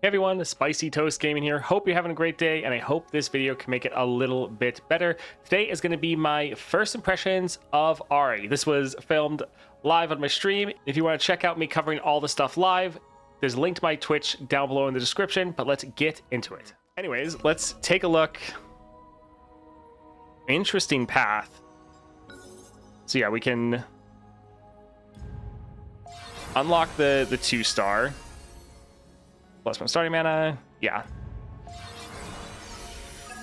Everyone, Spicy Toast Gaming here. Hope you're having a great day, and I hope this video can make it a little bit better. Today is going to be my first impressions of Ahri. This was filmed live on my stream. If you want to check out me covering all the stuff live, there's a link to my Twitch down below in the description, but let's get into it. Anyways, let's take a look. Interesting path. So yeah, we can unlock the 2-star. Plus 1 starting mana, yeah.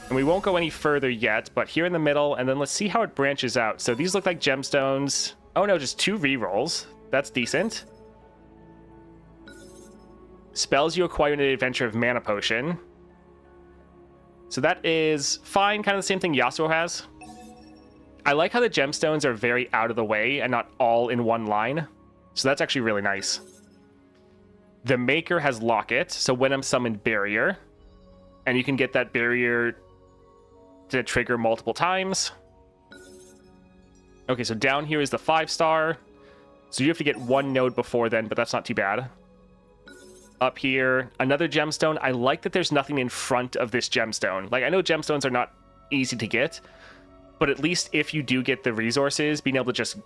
And we won't go any further yet, but here in the middle, and then let's see how it branches out. So these look like gemstones. Oh no, just 2 rerolls. That's decent. Spells you acquire in the adventure of Mana Potion. So that is fine, kind of the same thing Yasuo has. I like how the gemstones are very out of the way and not all in one line. So that's actually really nice. The Maker has Locket, so when I'm summoned Barrier, and you can get that Barrier to trigger multiple times. Okay, so down here is the 5-star, so you have to get 1 node before then, but that's not too bad. Up here, another gemstone. I like that there's nothing in front of this gemstone. Like, I know gemstones are not easy to get, but at least if you do get the resources, being able to just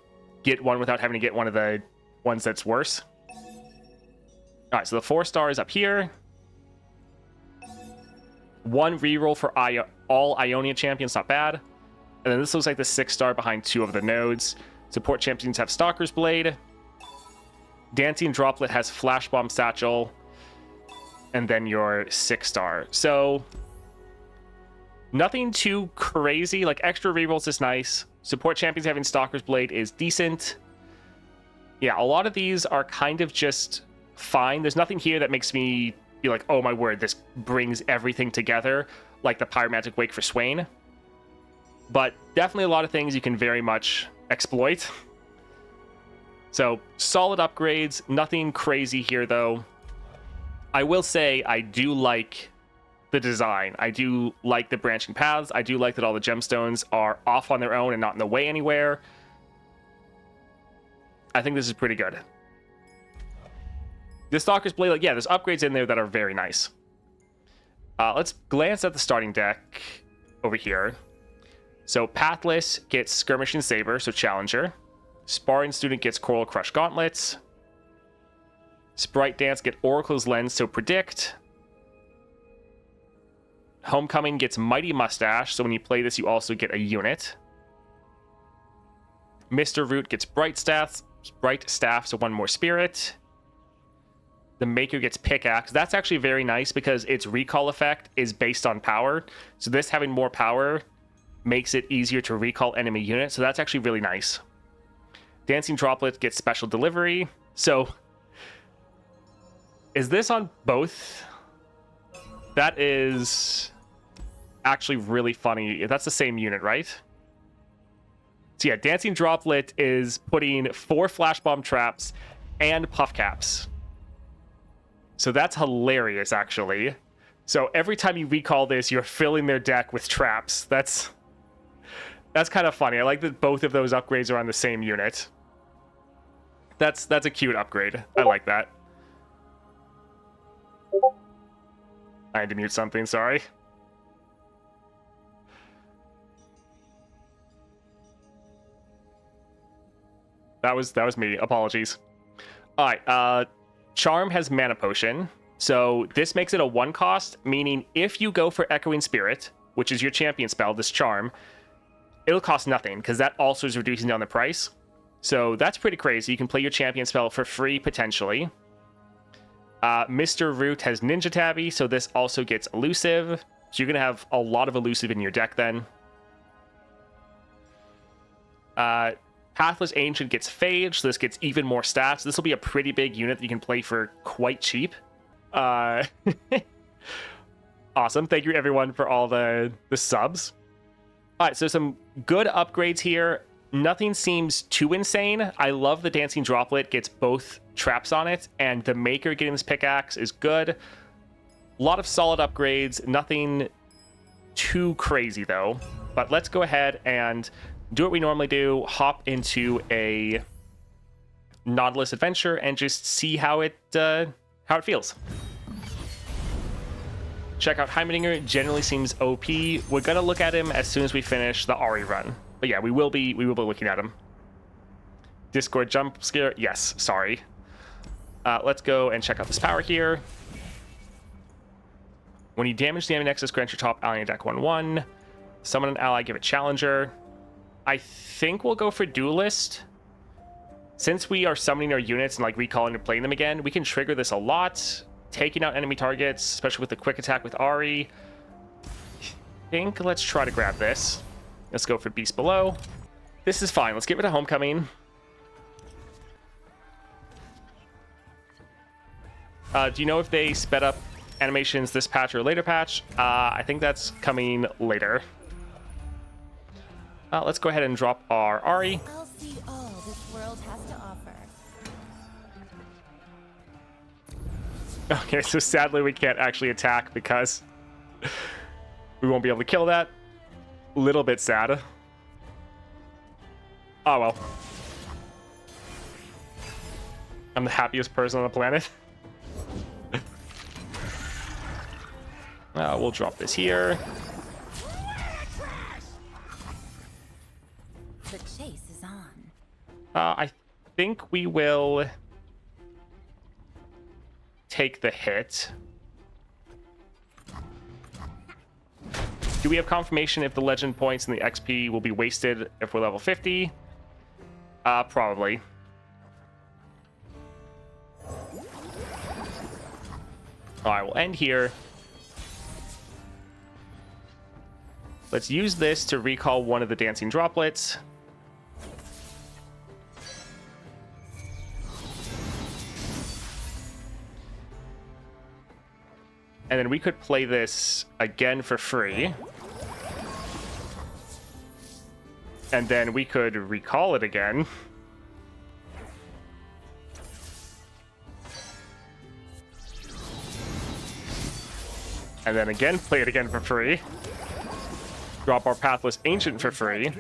get one without having to get one of the ones that's worse. All right, so the 4-star is up here. 1 reroll for all Ionia champions, not bad. And then this looks like the 6-star behind 2 of the nodes. Support champions have Stalker's Blade. Dancing Droplet has Flash Bomb Satchel. And then your 6-star. So nothing too crazy. Like, extra rerolls is nice. Support champions having Stalker's Blade is decent. Yeah, a lot of these are kind of just fine. There's nothing here that makes me be like, oh my word, this brings everything together, like the Pyromantic Wake for Swain. But definitely a lot of things you can very much exploit. So solid upgrades, nothing crazy here though. I will say I do like the design. I do like the branching paths. I do like that all the gemstones are off on their own and not in the way anywhere. I think this is pretty good. The Stalker's Blade, like, yeah, there's upgrades in there that are very nice. Let's glance at the starting deck over here. So Pathless gets Skirmishing Saber, so Challenger. Sparring Student gets Coral Crush Gauntlets. Sprite Dance get Oracle's Lens, so Predict. Homecoming gets Mighty Mustache, so when you play this, you also get a unit. Mr. Root gets Bright Staff, so 1 more Spirit. The Maker gets Pickaxe. That's actually very nice because its recall effect is based on power. So this having more power makes it easier to recall enemy units. So that's actually really nice. Dancing Droplet gets Special Delivery. So is this on both? That is actually really funny. That's the same unit, right? So yeah, Dancing Droplet is putting 4 Flash Bomb Traps and Puff Caps. So that's hilarious, actually. So every time you recall this, you're filling their deck with traps. That's kind of funny. I like that both of those upgrades are on the same unit. That's a cute upgrade. I like that. I had to mute something, sorry. That was me. Apologies. All right, Charm has Mana Potion, so this makes it a 1 cost, meaning if you go for Echoing Spirit, which is your champion spell, this Charm, it'll cost nothing, because that also is reducing down the price. So that's pretty crazy. You can play your champion spell for free, potentially. Mr. Root has Ninja Tabby, so this also gets Elusive. So you're going to have a lot of Elusive in your deck then. Pathless Ancient gets Phage, so this gets even more stats. This will be a pretty big unit that you can play for quite cheap. Awesome. Thank you, everyone, for all the subs. All right, so some good upgrades here. Nothing seems too insane. I love the Dancing Droplet gets both traps on it, and the Maker getting this Pickaxe is good. A lot of solid upgrades. Nothing too crazy, though. But let's go ahead and do what we normally do, hop into a Nautilus adventure and just see how it feels. Check out Heimerdinger. Generally seems OP. We're gonna look at him as soon as we finish the Ahri run. But yeah, we will be looking at him. Discord jump scare. Yes, sorry. Let's go and check out this power here. When you damage the enemy nexus, grant your top ally deck 1/1. Summon an ally, give it challenger. I think we'll go for duelist. Since we are summoning our units and like recalling and playing them again, we can trigger this a lot, taking out enemy targets, especially with the quick attack with Ahri. I think let's try to grab this. Let's go for Beast Below. This is fine. Let's get rid of Homecoming. Do you know if they sped up animations this patch or later patch? I think that's coming later. Let's go ahead and drop our Ahri. I'll see all this world has to offer. Okay, so sadly we can't actually attack because we won't be able to kill that. Little bit sad. Oh well. I'm the happiest person on the planet. We'll drop this here. The chase is on. I think we will take the hit. Do we have confirmation if the legend points and the XP will be wasted if we're level 50? Probably. Alright, we'll end here. Let's use this to recall one of the dancing droplets. And then we could play this again for free. And then we could recall it again. And then again, play it again for free. Drop our Pathless Ancient for free.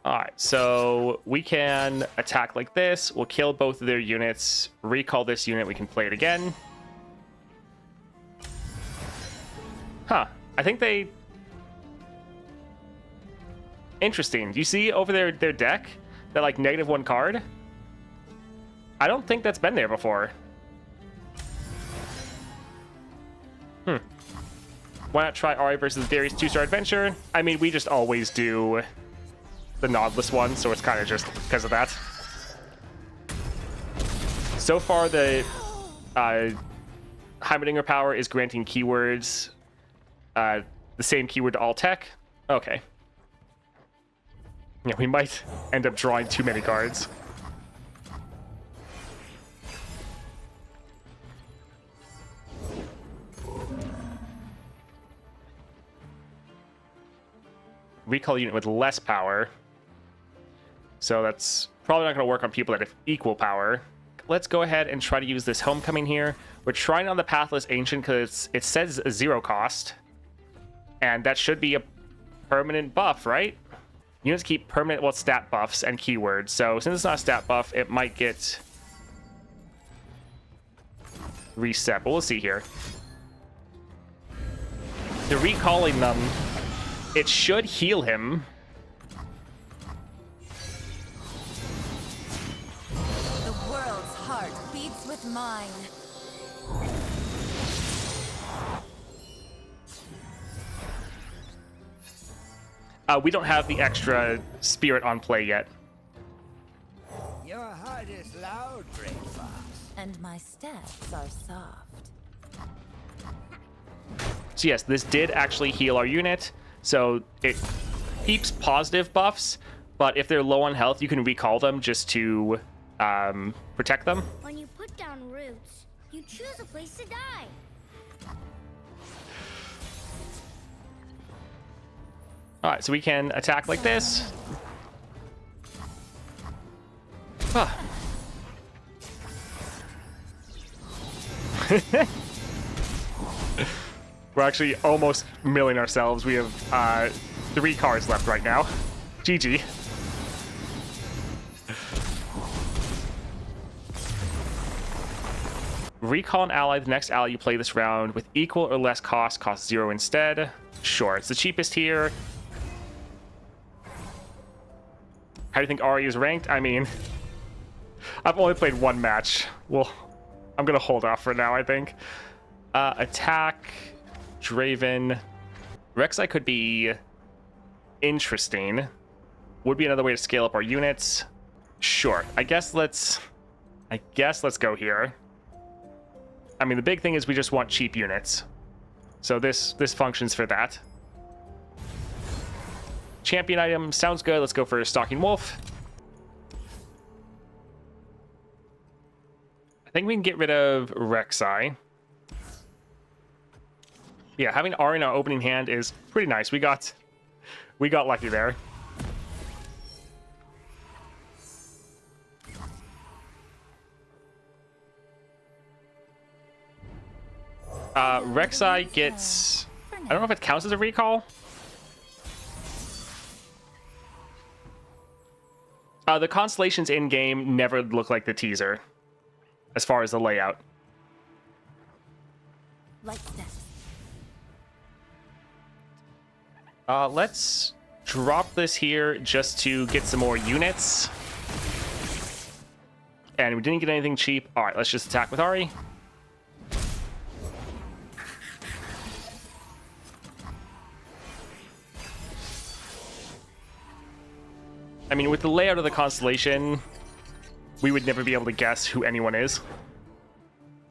Alright, so we can attack like this. We'll kill both of their units. Recall this unit. We can play it again. Huh. I think they... Interesting. Do you see over their deck? That, like, -1 card? I don't think that's been there before. Why not try Ahri versus Darius 2-star adventure? I mean, we just always do the Nodless one, so it's kind of just because of that. So far, the Heimerdinger power is granting keywords, the same keyword to all tech. Okay. Yeah, we might end up drawing too many cards. Recall unit with less power. So that's probably not going to work on people that have equal power. Let's go ahead and try to use this Homecoming here. We're trying on the Pathless Ancient because it says 0 cost. And that should be a permanent buff, right? Units keep permanent, well, stat buffs and keywords. So since it's not a stat buff, it might get reset. But we'll see here. The recalling them, it should heal him. The world's heart beats with mine. We don't have the extra spirit on play yet. Your heart is loud, Great Fox. And my steps are soft. So yes, this did actually heal our unit. So it keeps positive buffs, but if they're low on health, you can recall them just to protect them. When you put down roots, you choose a place to die. Alright, so we can attack like this. Huh. We're actually almost milling ourselves. We have 3 cards left right now. GG. Recall an ally. The next ally you play this round with equal or less costs 0 instead. Sure, it's the cheapest here. How do you think Ahri is ranked? I mean, I've only played one match. Well, I'm going to hold off for now, I think. Attack, Draven. Rek'Sai could be interesting. Would be another way to scale up our units. Sure. I guess let's go here. I mean, the big thing is we just want cheap units. So this functions for that. Champion item sounds good. Let's go for Stalking Wolf. I think we can get rid of Rek'Sai. Yeah, having Ahri in our opening hand is pretty nice. We got lucky there. Rek'Sai gets... I don't know if it counts as a recall. The constellations in-game never look like the teaser, as far as the layout. Let's drop this here just to get some more units. And we didn't get anything cheap. All right, let's just attack with Ahri. I mean, with the layout of the constellation, we would never be able to guess who anyone is.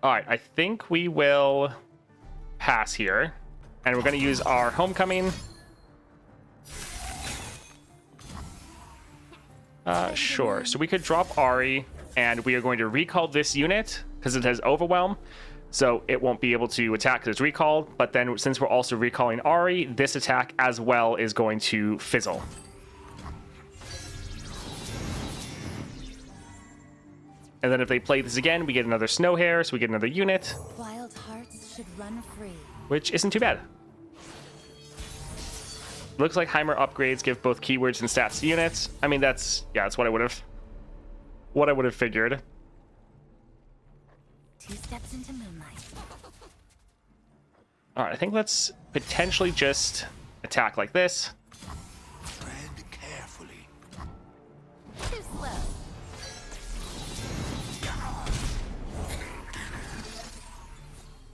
All right, I think we will pass here. And we're going to use our Homecoming. Sure. So we could drop Ahri, and we are going to recall this unit because it has Overwhelm. So it won't be able to attack because it's recalled. But then since we're also recalling Ahri, this attack as well is going to fizzle. And then if they play this again, we get another Snow Hare, so we get another unit. Wild hearts should run free. Which isn't too bad. Looks like Heimer upgrades give both keywords and stats to units. I mean, that's what I would have figured. 2 steps into moonlight. All right, I think let's potentially just attack like this. Tread carefully. Too slow.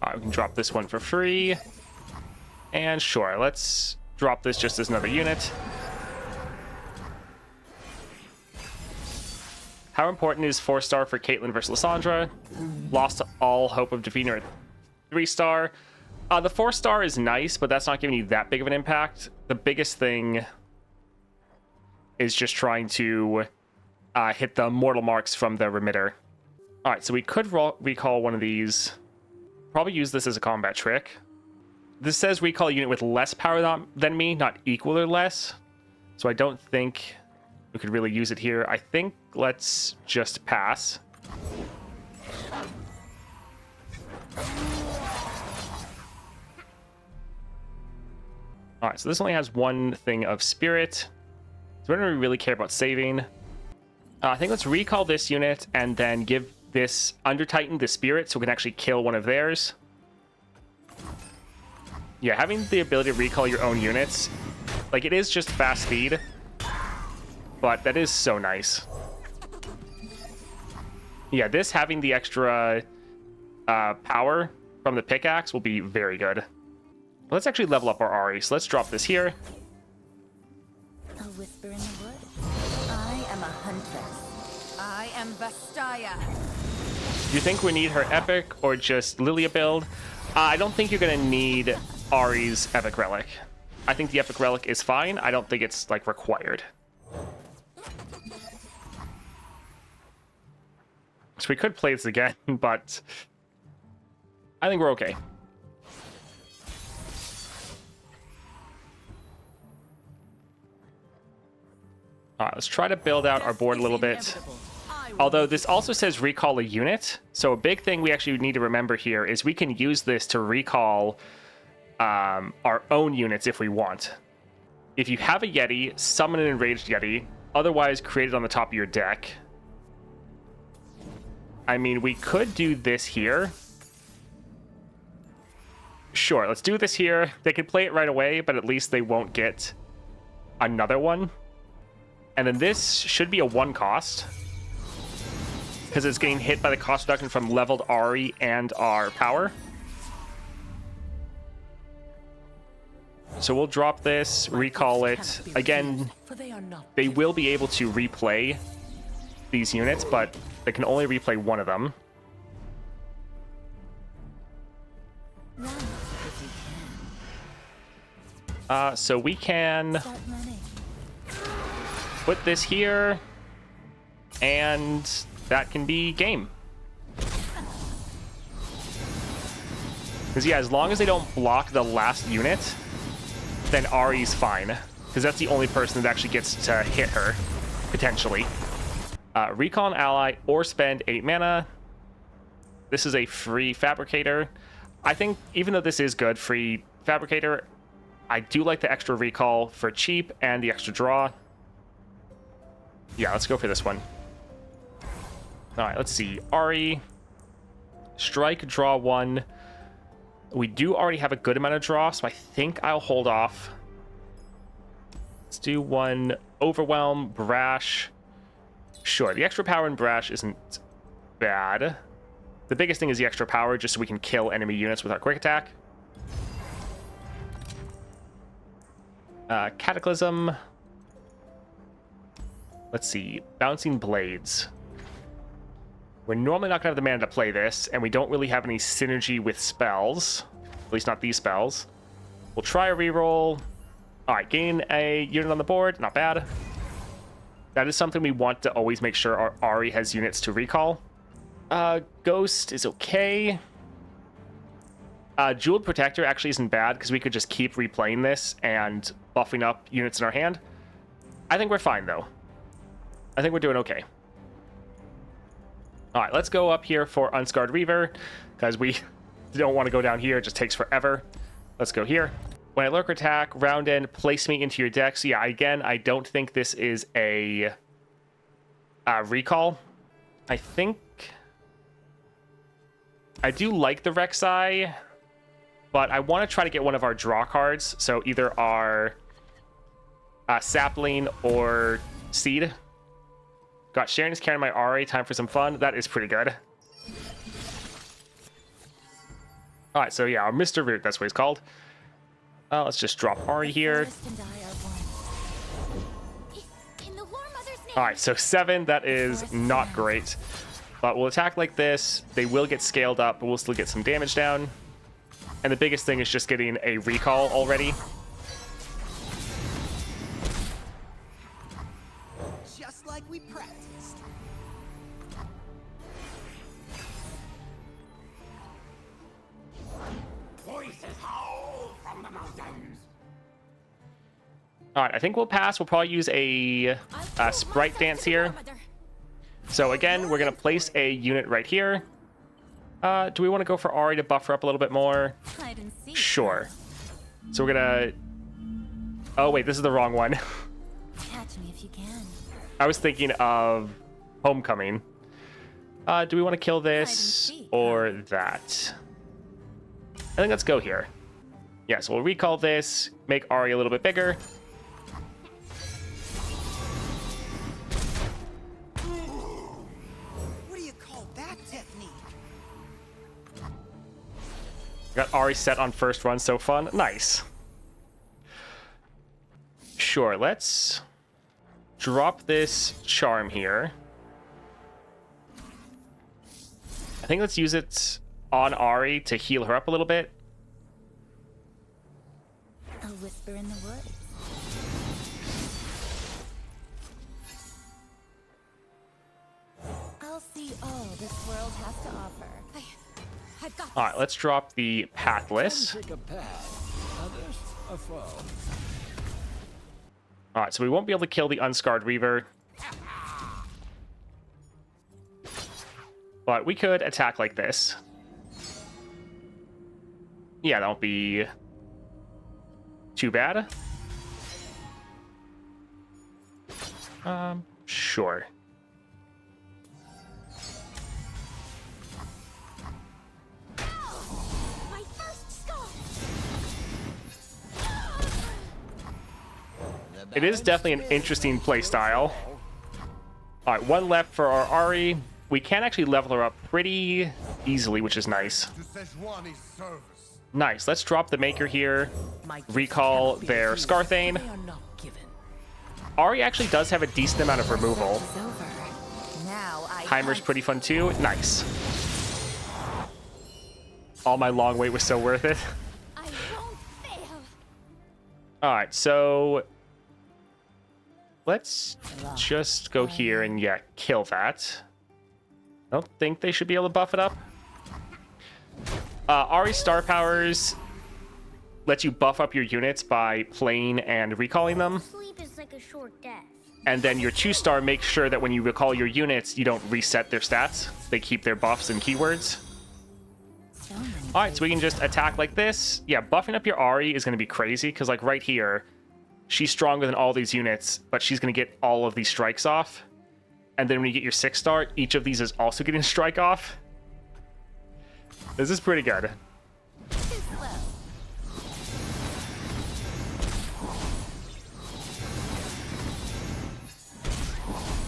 All right, we can drop this one for free. And sure, let's drop this just as another unit. How important is 4-star for Caitlyn versus Lissandra? Lost all hope of defeating her at 3-star. The 4-star is nice, but that's not giving you that big of an impact. The biggest thing is just trying to hit the mortal marks from the remitter. All right, so we could recall one of these. Probably use this as a combat trick. This says recall a unit with less power than me, not equal or less. So I don't think we could really use it here. I think let's just pass. All right, so this only has one thing of spirit. So we don't really care about saving. I think let's recall this unit and then give this Under Titan the spirit so we can actually kill one of theirs. Yeah, having the ability to recall your own units, like, it is just fast speed, but that is so nice. Yeah, this having the extra power from the pickaxe will be very good. Let's actually level up our Ahri, so let's drop this here. A whisper in the wood. I am a huntress. I am Vastaya. Do you think we need her epic or just Lilia build? I don't think you're going to need Ahri's epic relic. I think the epic relic is fine. I don't think it's, like, required. So we could play this again, but I think we're okay. All right, let's try to build out our board a little bit. Although this also says recall a unit. So a big thing we actually need to remember here is we can use this to recall our own units if we want. If you have a Yeti, summon an enraged Yeti. Otherwise, create it on the top of your deck. I mean, we could do this here. Sure, let's do this here. They could play it right away, but at least they won't get another one. And then this should be a 1 cost, because it's getting hit by the cost reduction from leveled Ahri and our power. So we'll drop this, recall it. Again, they will be able to replay these units, but they can only replay one of them. Run if you can. So we can Start running. put this here, and that can be game. Because yeah, as long as they don't block the last unit, then Ahri's fine. Because that's the only person that actually gets to hit her, potentially. Recall an ally or spend 8 mana. This is a free Fabricator. I think, even though this is good, free Fabricator, I do like the extra recall for cheap and the extra draw. Yeah, let's go for this one. Alright, let's see. Ahri. Strike, draw 1. We do already have a good amount of draw, so I think I'll hold off. Let's do 1 Overwhelm, Brash. Sure, the extra power in Brash isn't bad. The biggest thing is the extra power, just so we can kill enemy units with our quick attack. Cataclysm. Let's see. Bouncing Blades. We're normally not going to have the mana to play this, and we don't really have any synergy with spells. At least not these spells. We'll try a reroll. Alright, gain a unit on the board. Not bad. That is something we want to always make sure our Ahri has units to recall. Ghost is okay. Jeweled Protector actually isn't bad, because we could just keep replaying this and buffing up units in our hand. I think we're fine, though. I think we're doing okay. Alright, let's go up here for Unscarred Reaver, because we don't want to go down here. It just takes forever. Let's go here. When I lurker attack, round end, place me into your deck. So yeah, again, I don't think this is a recall. I think... I do like the Rek'Sai, but I want to try to get one of our draw cards. So either our Sapling or Seed. Got Sharon is carrying my Ahri. Time for some fun. That is pretty good. Alright, so yeah, our Mr. Root, that's what he's called. Let's just drop Ahri here. Forest and I are one. In the War Mother's name. Alright, so 7, that is not great. But we'll attack like this. They will get scaled up, but we'll still get some damage down. And the biggest thing is just getting a recall already. Just like we practiced. Voices howl from the mountains. Alright, I think we'll pass. We'll probably use a Sprite Dance here. So again, we're going to place a unit right here. Do we want to go for Ahri to buffer up a little bit more? Hide and seek. Sure. So we're going to... Oh, wait, this is the wrong one. Catch me if you can. I was thinking of Homecoming. Do we want to kill this or that? I think let's go here. Yeah, so we'll recall this, make Ahri a little bit bigger. What do you call that technique? Got Ahri set on first run, so fun. Nice. Sure, let's drop this charm here. I think let's use it on Ahri to heal her up a little bit. A whisper in the woods. I'll see all this world has to offer. I've got All right, let's drop the Pathless. Take a path, others a foe. All right, so we won't be able to kill the Unscarred Reaver. But we could attack like this. Yeah, that won't be too bad. Sure. my first skull. It is definitely an interesting playstyle. All right, one left for our Ari. We can actually level her up pretty easily, which is nice. Nice. Let's drop the Maker here. Recall their Scarthane. Ari actually does have a decent amount of removal. Heimer's pretty fun too. Nice. All my long wait was so worth it. I won't fail. All right, so let's just go here and yeah, kill that. I don't think they should be able to buff it up. Ari's star powers lets you buff up your units by playing and recalling them. Sleep is like a short death. And then your 2-star makes sure that when you recall your units, you don't reset their stats. They keep their buffs and keywords. All right, so we can just attack like this. Yeah, buffing up your Ari is going to be crazy because like right here, she's stronger than all these units, but she's going to get all of these strikes off. And then when you get your 6-star, each of these is also getting a strike off. This is pretty good.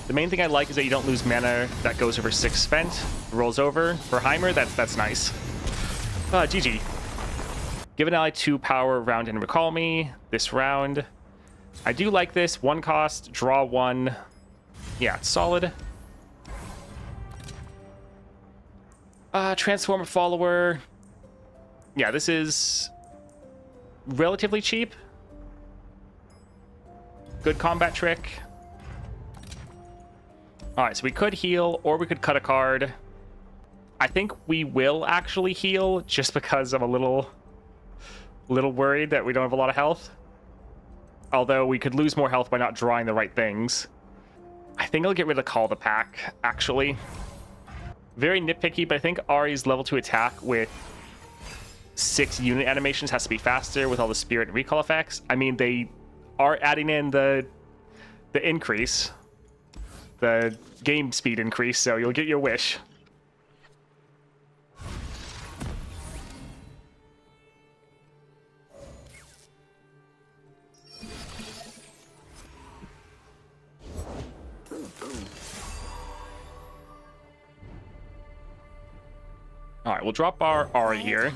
The main thing I like is that you don't lose mana that goes over 6 spent, rolls over. For Heimer, that's nice. GG. Give an ally 2 power round and recall me this round. I do like this. 1 cost, draw 1. Yeah, it's solid. Transformer follower. Yeah, this is relatively cheap. Good combat trick. All right, so we could heal or we could cut a card. I think we will actually heal just because I'm a little worried that we don't have a lot of health. Although we could lose more health by not drawing the right things. I think I'll get rid of Call the Pack, actually. Very nitpicky, but I think Ari's level 2 attack with 6 unit animations has to be faster with all the spirit and recall effects. I mean, they are adding in the increase. The game speed increase, so you'll get your wish. All right, we'll drop our Ari here.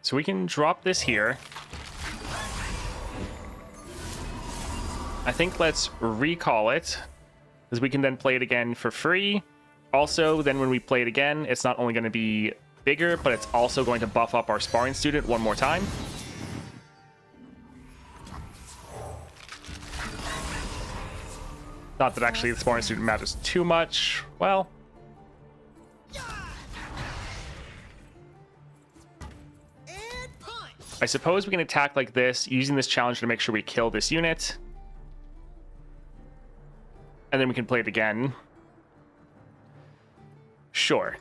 So we can drop this here. I think let's recall it, because we can then play it again for free. Also, then when we play it again, it's not only going to be bigger, but it's also going to buff up our sparring student one more time. Not that actually the sparring student matters too much. Well, I suppose we can attack like this, using this challenge to make sure we kill this unit. And then we can play it again. Sure.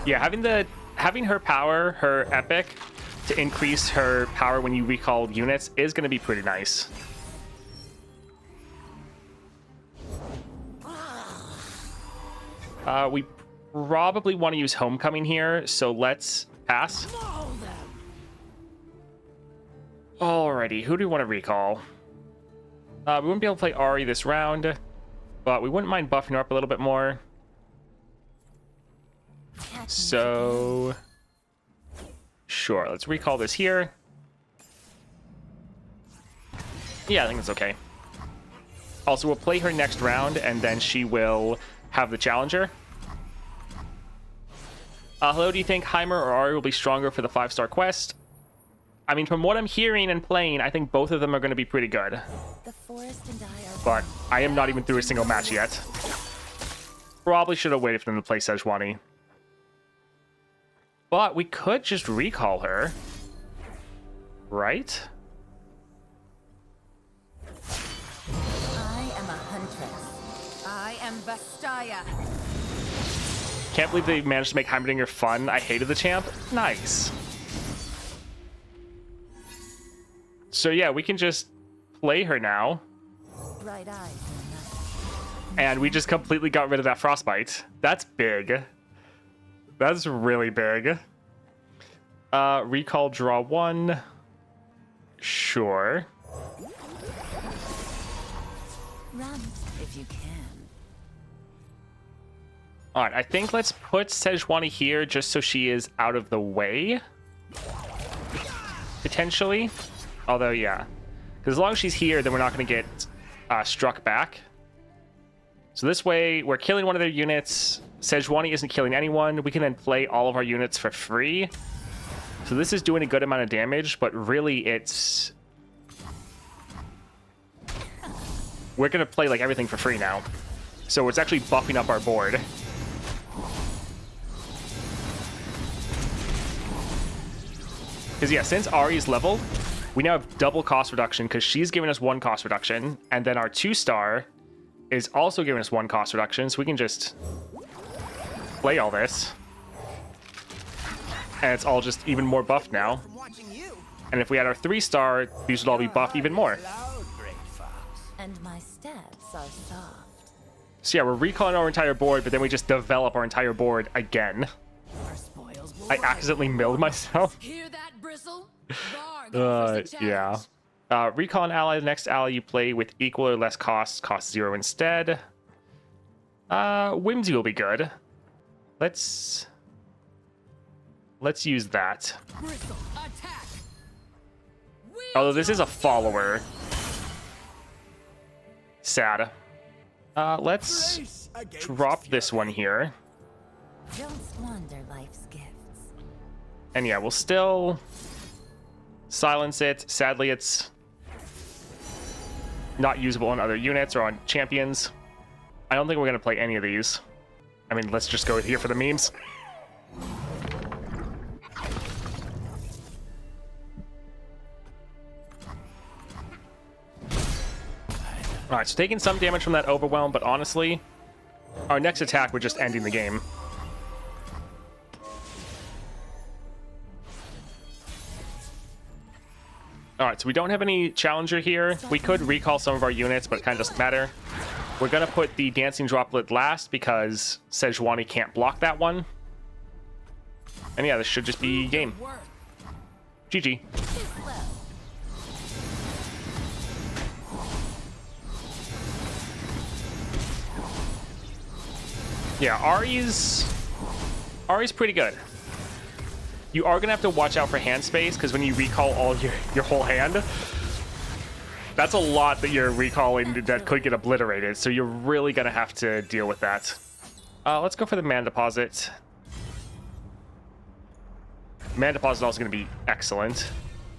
Yeah, having her power, her epic, to increase her power when you recall units is going to be pretty nice. We probably want to use Homecoming here, so let's pass. Alrighty, who do we want to recall? We wouldn't be able to play Ari this round, but we wouldn't mind buffing her up a little bit more. So, sure, let's recall this here. Yeah, I think that's okay. Also, we'll play her next round, and then she will have the challenger. Hello, do you think Heimer or Ari will be stronger for the 5-star quest? I mean, from what I'm hearing and playing, I think both of them are going to be pretty good. But I am not even through a single match yet. Probably should have waited for them to play Sejuani. But we could just recall her. Right? I am a huntress. I am Vastaya. Can't believe they managed to make Heimerdinger fun. I hated the champ. Nice. So yeah, we can just play her now. Bright eyes. And we just completely got rid of that frostbite. That's big. That's really big. Recall, draw 1. Sure. Run if you can. All right, I think let's put Sejuani here just so she is out of the way. Potentially. Although, yeah. Because as long as she's here, then we're not going to get struck back. So this way, we're killing one of their units. Sejuani isn't killing anyone. We can then play all of our units for free. So this is doing a good amount of damage, but really it's... We're going to play like everything for free now. So it's actually buffing up our board. Because yeah, since Ahri's leveled, we now have double cost reduction because she's giving us 1 cost reduction. And then our 2-star is also giving us 1 cost reduction. So we can just play all this. And it's all just even more buffed now. And if we had our 3-star, these would all be buffed even more. And my stats are soft. So yeah, we're recalling our entire board, but then we just develop our entire board again. I accidentally milled myself. Hear that, Bristle? Yeah. Recall an ally. The next ally you play with equal or less cost, cost 0 instead. Whimsy will be good. Let's use that. Bristle, attack. Although this is a follower. Sad. Let's drop this one here. Don't squander life's gifts. And yeah, we'll still silence it. Sadly, it's not usable on other units or on champions. I don't think we're going to play any of these. I mean, let's just go here for the memes. Alright, so taking some damage from that overwhelm, but honestly, our next attack we're just ending the game. Alright, so we don't have any challenger here. We could recall some of our units, but it kind of doesn't matter. We're going to put the dancing droplet last because Sejuani can't block that one. And yeah, this should just be game. GG. Yeah, Ahri's pretty good. You are gonna have to watch out for hand space because when you recall all your whole hand, that's a lot that you're recalling that could get obliterated. So you're really gonna have to deal with that. Let's go for the mana deposit. Mana deposit is also gonna be excellent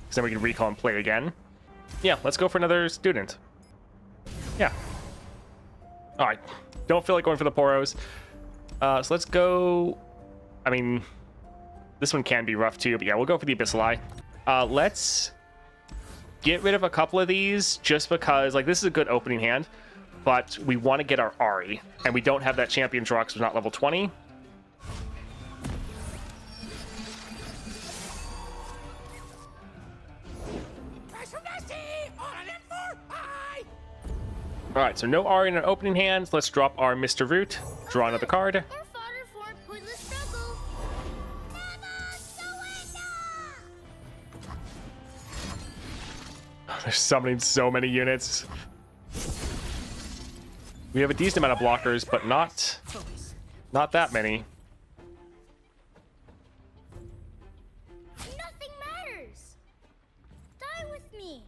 because then we can recall and play again. Yeah, let's go for another student. Yeah. All right. Don't feel like going for the Poros. So let's go. I mean, this one can be rough too, but yeah, we'll go for the Abyssal Eye. Let's get rid of a couple of these just because, like, this is a good opening hand, but we want to get our Ahri, and we don't have that champion draw because we're not level 20. All right, so no Ahri in our opening hand. Let's drop our Mr. Root, draw another card. Or fodder for a pointless struggle. They're summoning so many units. We have a decent amount of blockers, but not that many. Nothing matters. Die with me.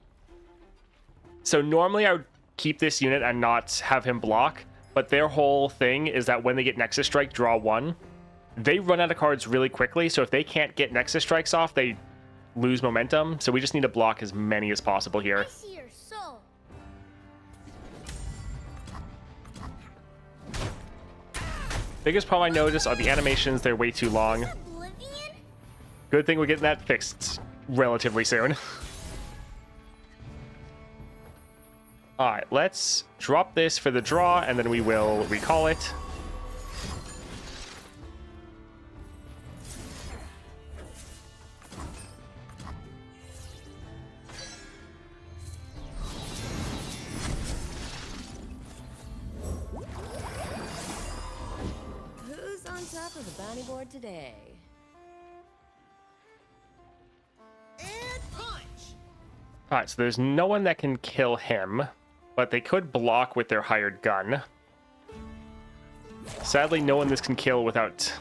So normally I would keep this unit and not have him block, but their whole thing is that when they get Nexus Strike, draw 1. They run out of cards really quickly, so if they can't get Nexus Strikes off, they lose momentum. So we just need to block as many as possible here. I see your soul. Biggest problem I notice are the animations. They're way too long. Oblivion? Good thing we're getting that fixed relatively soon. Alright, let's drop this for the draw, and then we will recall it. top of the bounty board today. And punch. All right, so there's no one that can kill him, but they could block with their hired gun. Sadly, no one this can kill without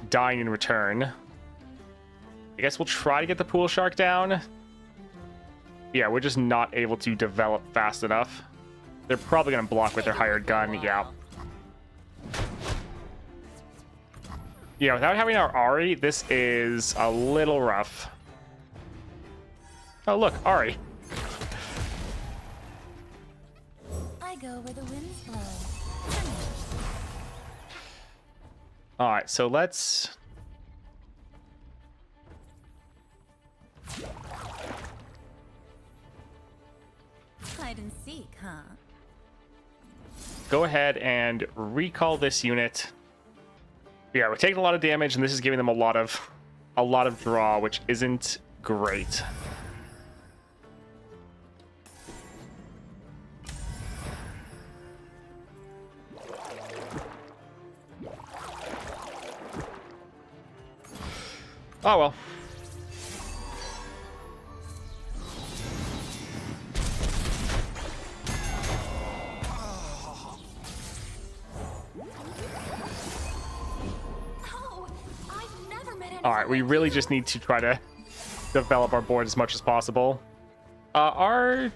dying in return. I guess we'll try to get the pool shark down. Yeah, we're just not able to develop fast enough. They're probably going to block with their hired gun, yeah. Yeah, without having our Ari, this is a little rough. Oh, look, Ari. I go where the winds blow. All right, so let's... Hide and seek, huh? go ahead and recall this unit. Yeah, we're taking a lot of damage, and this is giving them a lot of draw, which isn't great. Oh well. All right, we really just need to try to develop our board as much as possible. Our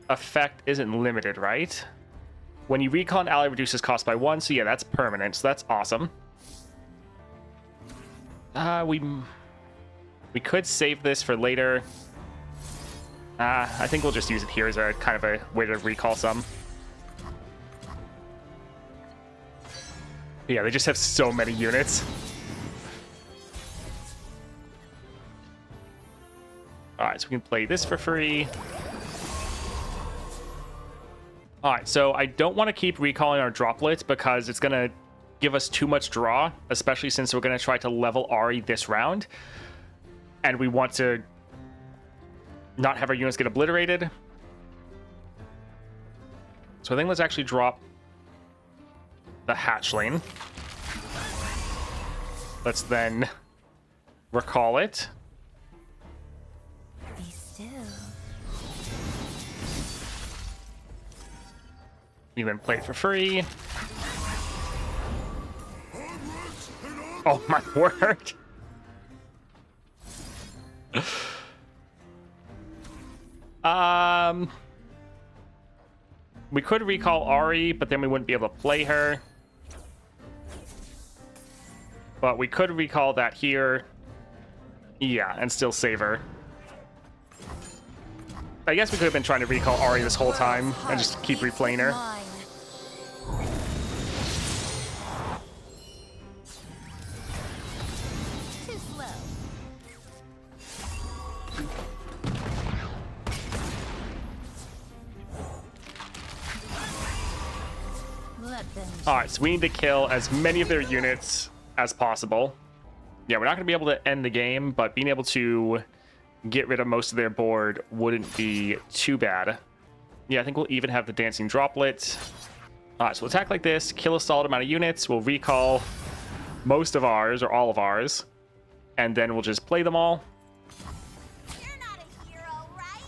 effect isn't limited, right? When you recall an ally, reduces cost by 1, so yeah, that's permanent, so that's awesome. We could save this for later. I think we'll just use it here as a kind of a way to recall some. Yeah, they just have so many units. Alright, so we can play this for free. Alright, so I don't want to keep recalling our droplets because it's going to give us too much draw, especially since we're going to try to level Ari this round. And we want to not have our units get obliterated. So I think let's actually drop the hatchling. Let's then recall it. Be still. You then play it for free. Oh my word. We could recall Ari, but then we wouldn't be able to play her. But we could recall that here. Yeah, and still save her. I guess we could have been trying to recall Ari this whole time and just keep replaying her. Too slow. Let them. Alright, so we need to kill as many of their units as possible. Yeah, we're not going to be able to end the game, but being able to get rid of most of their board wouldn't be too bad. Yeah, I think we'll even have the dancing droplet. Alright, so we'll attack like this, kill a solid amount of units, we'll recall most of ours, or all of ours, and then we'll just play them all. You're not a hero, right?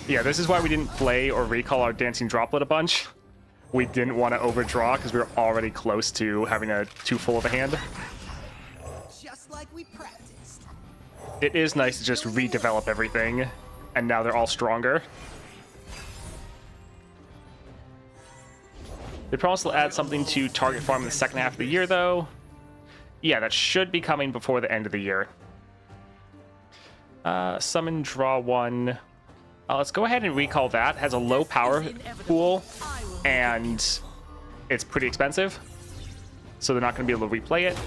Yeah, this is why we didn't play or recall our dancing droplet a bunch. We didn't want to overdraw because we were already close to having a too full of a hand. Just like we practiced. It is nice to just redevelop everything, and now they're all stronger. They promise they'll add something to target farm in the second half of the year, though. Yeah, that should be coming before the end of the year. Summon, draw one. Let's go ahead and recall that. It has a low power pool, and it's pretty expensive, so they're not going to be able to replay it.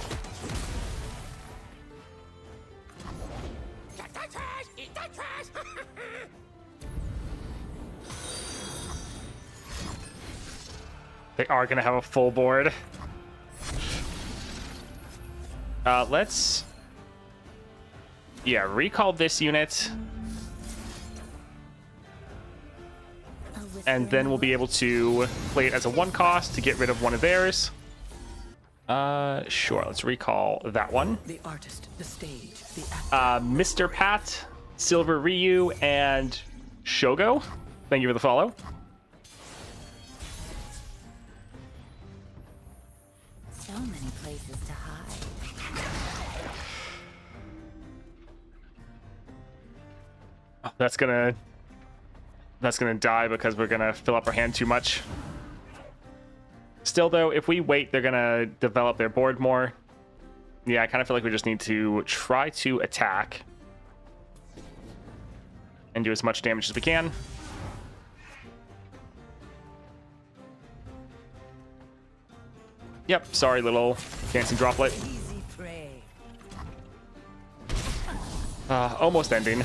They are going to have a full board. Let's... Yeah, recall this unit. And then we'll be able to play it as a 1 cost to get rid of one of theirs. Sure, let's recall that one. The artist, the stage, the actor. Mr. Pat, Silver Ryu, and Shogo. Thank you for the follow. So many places to hide. Oh, that's gonna die because we're gonna fill up our hand too much. Still though, if we wait, they're gonna develop their board more. Yeah, I kind of feel like we just need to try to attack and do as much damage as we can. Yep, sorry, little dancing droplet. Easy prey. Almost ending.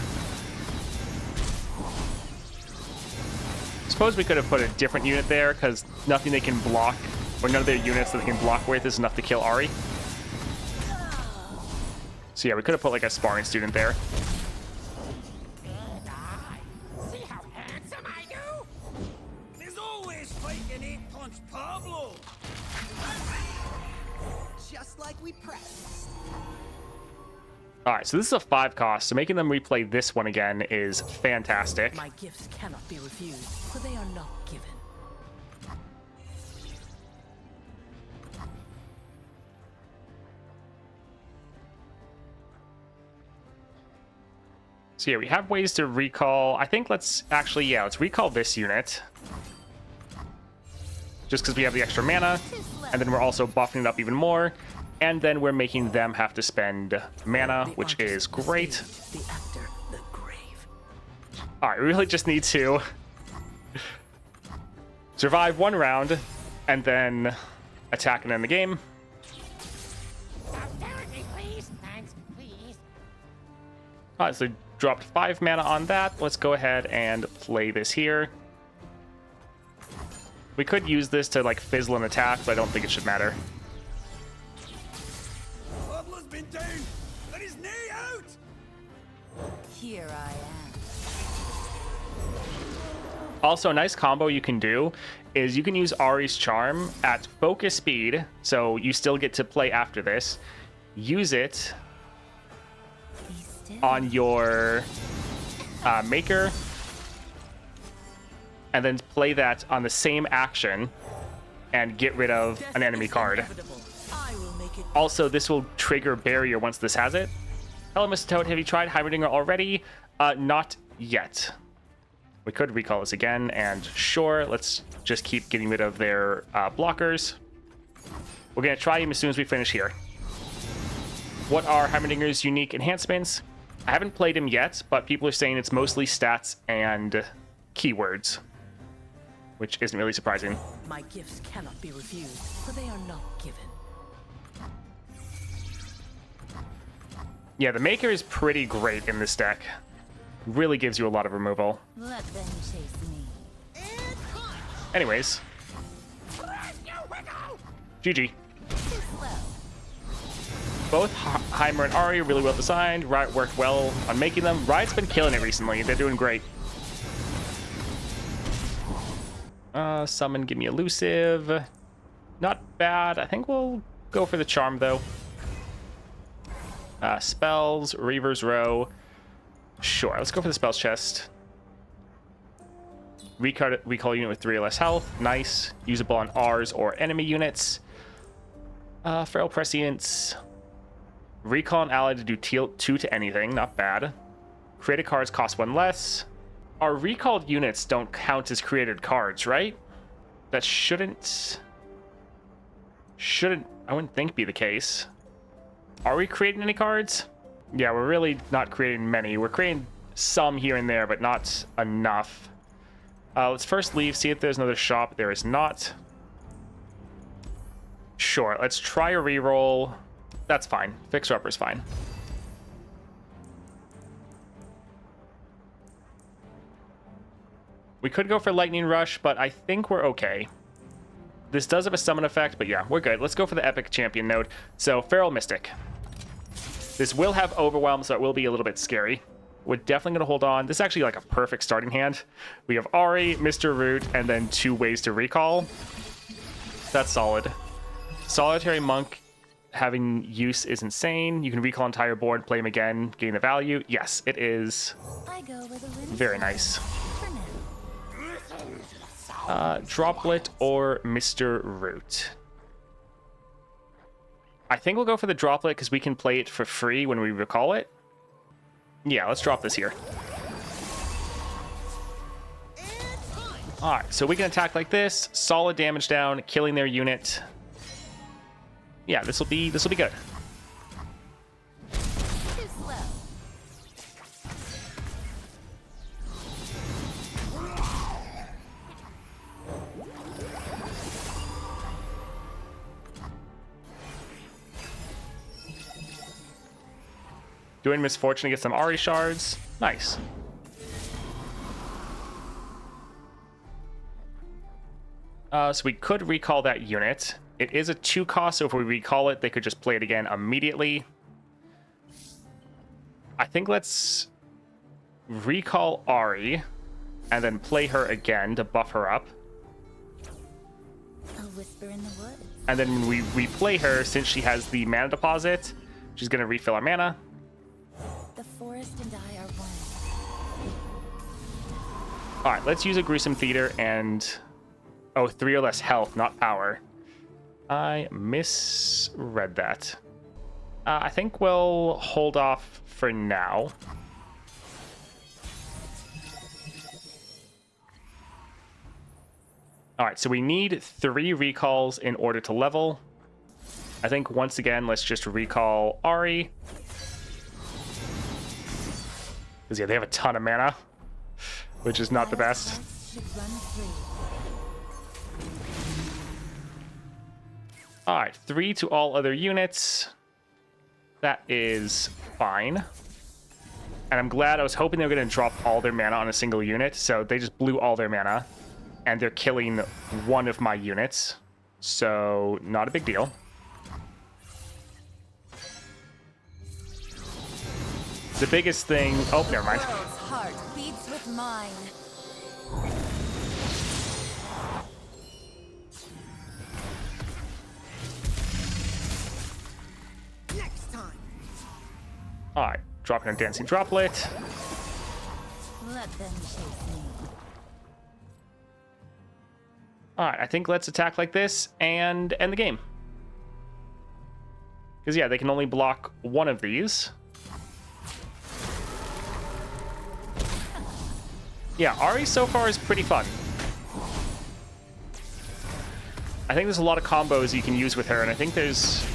Suppose we could have put a different unit there, because nothing they can block, or none of their units that they can block with is enough to kill Ari. So yeah, we could have put like a sparring student there. See how handsome I do? There's always fighting 8-punch Pablo. Just like we practiced. Alright, so this is a 5 cost, so making them replay this one again is fantastic. My gifts cannot be refused, for they are not given. So yeah, we have ways to recall. I think let's recall this unit. Just because we have the extra mana, and then we're also buffing it up even more. And then we're making them have to spend mana, The which artist, is the great. stage, the actor, the grave. Alright, we really just need to survive 1 round, and then attack and end the game. Please, thanks, please. Alright, so dropped 5 mana on that. Let's go ahead and play this here. We could use this to like fizzle an attack, but I don't think it should matter. Pablo's been down. Let his knee out. Here I am. Also, a nice combo you can do is you can use Ari's Charm at focus speed, so you still get to play after this. Use it Be still. on your Maker, and then play that on the same action and get rid of an enemy card. Inevitable. I will make it. Also, this will trigger Barrier once this has it. Hello, Mr. Toad. Have you tried Heimerdinger already? Not yet. We could recall this again, and sure, let's just keep getting rid of their blockers. We're going to try him as soon as we finish here. What are Heimerdinger's unique enhancements? I haven't played him yet, but people are saying it's mostly stats and keywords, which isn't really surprising. My gifts cannot be refused, for they are not given. Yeah, the Maker is pretty great in this deck. Really gives you a lot of removal. Let them chase me. And punch. Anyways, GG. Too slow. Both Heimer and Ari are really well designed. Riot worked well on making them. Riot's been killing it recently. They're doing great. Summon, give me elusive. Not bad. I think we'll go for the charm though. Spells, Reaver's Row. Sure, let's go for the spells chest. Recall unit with 3 or less health. Nice. Usable on R's or enemy units. Feral Prescience. Recall an ally to do 2 to anything. Not bad. Created cards cost 1 less. Our recalled units don't count as created cards, right? That shouldn't, I wouldn't think, be the case. Are we creating any cards? Yeah, we're really not creating many. We're creating some here and there, but not enough. Let's first leave, see if there's another shop. There is not. Sure, let's try a reroll. That's fine. Fixer Upper's fine. We could go for Lightning Rush, but I think we're okay. This does have a summon effect, but yeah, we're good. Let's go for the Epic Champion node. So, Feral Mystic. This will have Overwhelm, so it will be a little bit scary. We're definitely going to hold on. This is actually like a perfect starting hand. We have Ahri, Mr. Root, and then 2 ways to recall. That's solid. Solitary Monk having use is insane. You can recall entire board, play him again, gain the value. Yes, it is I go where the wind very blows. nice. For now. Droplet or Mr. Root. I think we'll go for the Droplet because we can play it for free when we recall it. Yeah, let's drop this here. Alright, so we can attack like this. Solid damage down, killing their unit. Yeah, this will be good. Too slow. Doing Misfortune to get some Ahri shards. Nice. So we could recall that unit. It is a 2 cost, so if we recall it, they could just play it again immediately. I think let's recall Ahri and then play her again to buff her up. A whisper in the woods. And then when we replay her, since she has the mana deposit, she's going to refill our mana. The forest and I are one. All right, let's use a Gruesome Theater and... Oh, 3 or less health, not power. I misread that. I think we'll hold off for now. All right, so we need 3 recalls in order to level. I think once again, let's just recall Ahri. Because yeah, they have a ton of mana, which is not the best. Hearts should run free. All right, 3 to all other units. That is fine. And I'm glad. I was hoping they were going to drop all their mana on a single unit, so they just blew all their mana, and they're killing one of my units, so not a big deal. The biggest thing... Oh, never mind. The world's heart beats with mine. Next time. All right, dropping a Dancing Droplet. Let them chase me. All right, I think let's attack like this and end the game. Because, yeah, they can only block one of these. Yeah, Ahri so far is pretty fun. I think there's a lot of combos you can use with her, and I think there's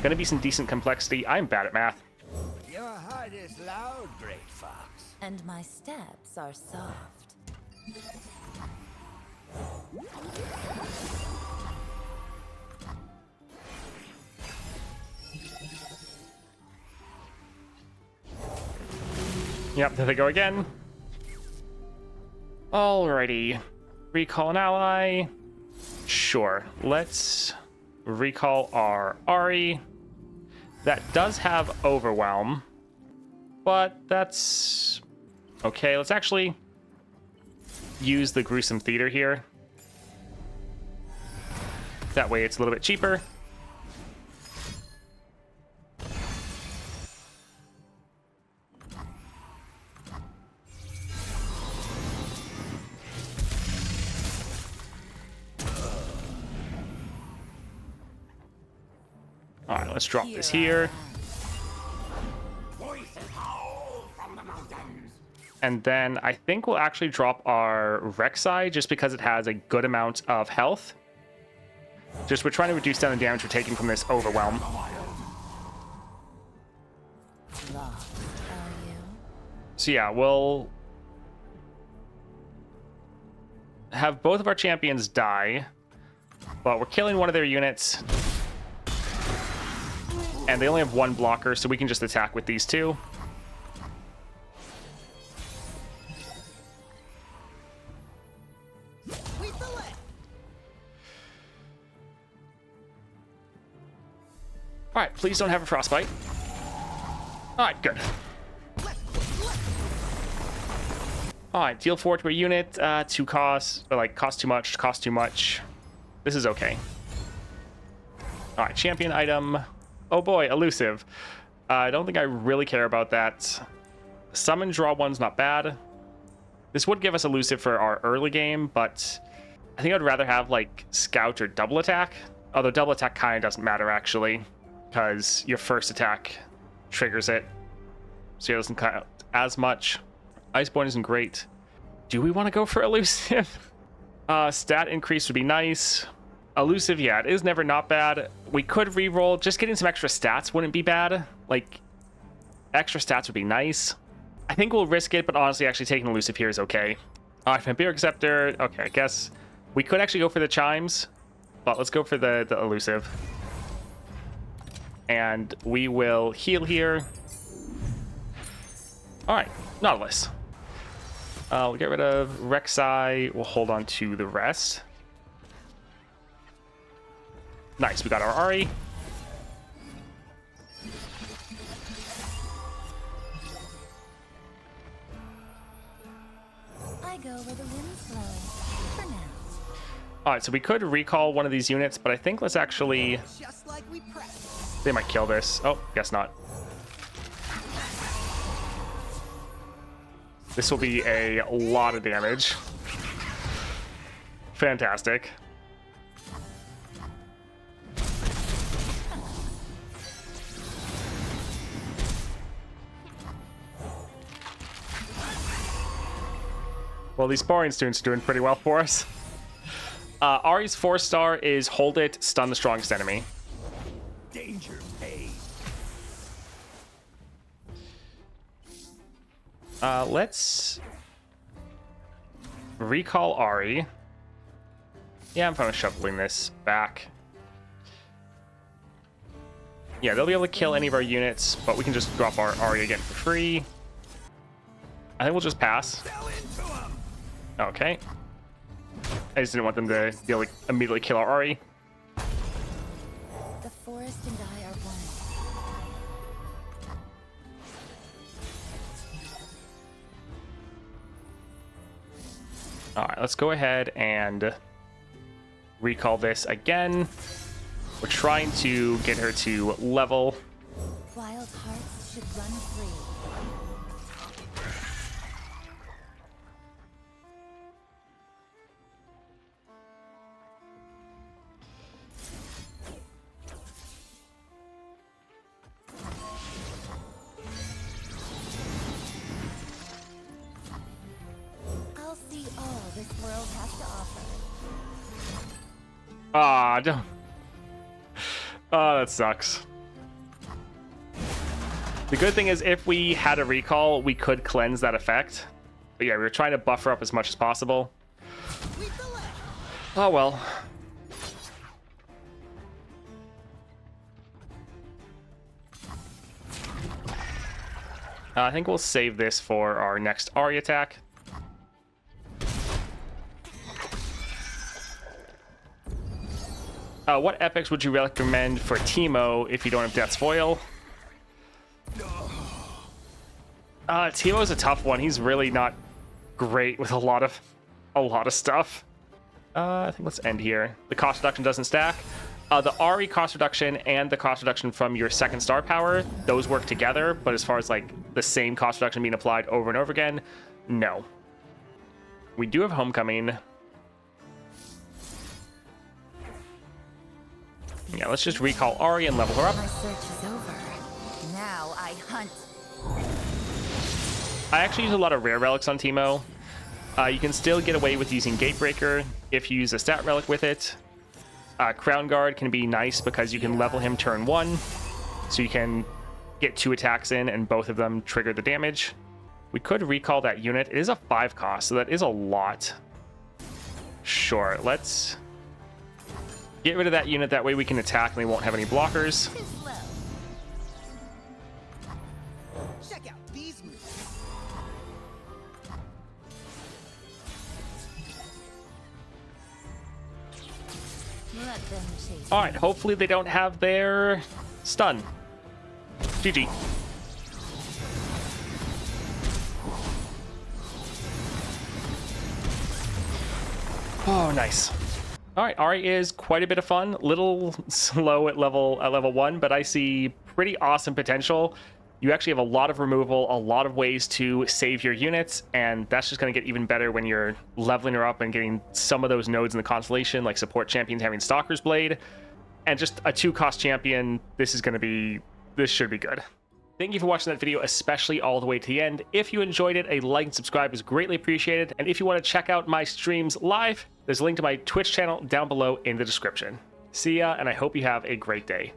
going to be some decent complexity. I'm bad at math. Your heart is loud, great fox. And my steps are soft. Yep, there they go again. Alrighty. Recall an ally. Sure. Let's recall our Ahri. That does have Overwhelm, but that's okay. Let's actually use the Gruesome Theater here. That way it's a little bit cheaper. All right, let's drop this here. Voices howl from the mountains. And then I think we'll actually drop our Rek'Sai just because it has a good amount of health. Just we're trying to reduce down the damage we're taking from this Overwhelm. Lost, are you? So yeah, we'll have both of our champions die, but we're killing one of their units. And they only have 1 blocker, so we can just attack with these 2. Lead the way. All right, please don't have a frostbite. All right, good. All right, deal 4 to a unit, 2 costs, but like cost too much. This is okay. All right, champion item. Oh boy, elusive. I don't think I really care about that. Summon draw 1's not bad. This would give us elusive for our early game, but I think I'd rather have like scout or double attack. Although double attack kind of doesn't matter actually, because your first attack triggers it, so it doesn't count as much. Iceborne isn't great. Do we want to go for elusive? Stat increase would be nice. Elusive, yeah, it is never not bad. We could reroll. Just getting some extra stats wouldn't be bad. Like, extra stats would be nice. I think we'll risk it, but honestly, actually taking elusive here is okay. All right, Vampiric Scepter. Okay, I guess we could actually go for the chimes, but let's go for the elusive. And we will heal here. All right, Nautilus. We'll get rid of Rek'Sai. We'll hold on to the rest. Nice, we got our Ahri. I go where the wind's blowing. For now. All right, so we could recall one of these units, but I think let's actually... Just like we pressed. They might kill this. Oh, guess not. This will be a lot of damage. Fantastic. Well, these sparring students are doing pretty well for us. Ahri's 4-star is hold it, stun the strongest enemy. Danger paid. Let's recall Ahri. Yeah, I'm fine with shuffling this back. Yeah, they'll be able to kill any of our units, but we can just drop our Ahri again for free. I think we'll just pass. Fell into 'em. Okay. I just didn't want them to be able to immediately kill our Ahri. The forest and I are one. All right, let's go ahead and recall this again. We're trying to get her to level. Wild hearts should run free. I'll see all this world has to offer. Ah, don't. Oh, that sucks. The good thing is if we had a recall, we could cleanse that effect. But yeah, we were trying to buffer up as much as possible. Oh well. I think we'll save this for our next Ahri attack. What epics would you recommend for Teemo if you don't have Death's Foil? Teemo's a tough one. He's really not great with a lot of stuff. I think let's end here. The cost reduction doesn't stack. The Ahri cost reduction and the cost reduction from your second star power, those work together. But as far as like the same cost reduction being applied over and over again, no. We do have Homecoming. Yeah, let's just recall Ahri and level her up. My search is over. Now I hunt. I actually use a lot of rare relics on Teemo. You can still get away with using Gatebreaker if you use a stat relic with it. Crown Guard can be nice because you can level him turn 1, so you can get 2 attacks in and both of them trigger the damage. We could recall that unit. It is a 5 cost, so that is a lot. Sure, let's get rid of that unit. That way we can attack and we won't have any blockers. Too slow. Check out these moves. Let them chase. All right, hopefully they don't have their stun. GG. Oh, nice. All right, Ari is quite a bit of fun. Little slow at level 1, but I see pretty awesome potential. You actually have a lot of removal, a lot of ways to save your units, and that's just going to get even better when you're leveling her up and getting some of those nodes in the constellation, like support champions having Stalker's Blade, and just a 2-cost champion. This should be good. Thank you for watching that video, especially all the way to the end. If you enjoyed it, a like and subscribe is greatly appreciated. And if you want to check out my streams live, there's a link to my Twitch channel down below in the description. See ya, and I hope you have a great day.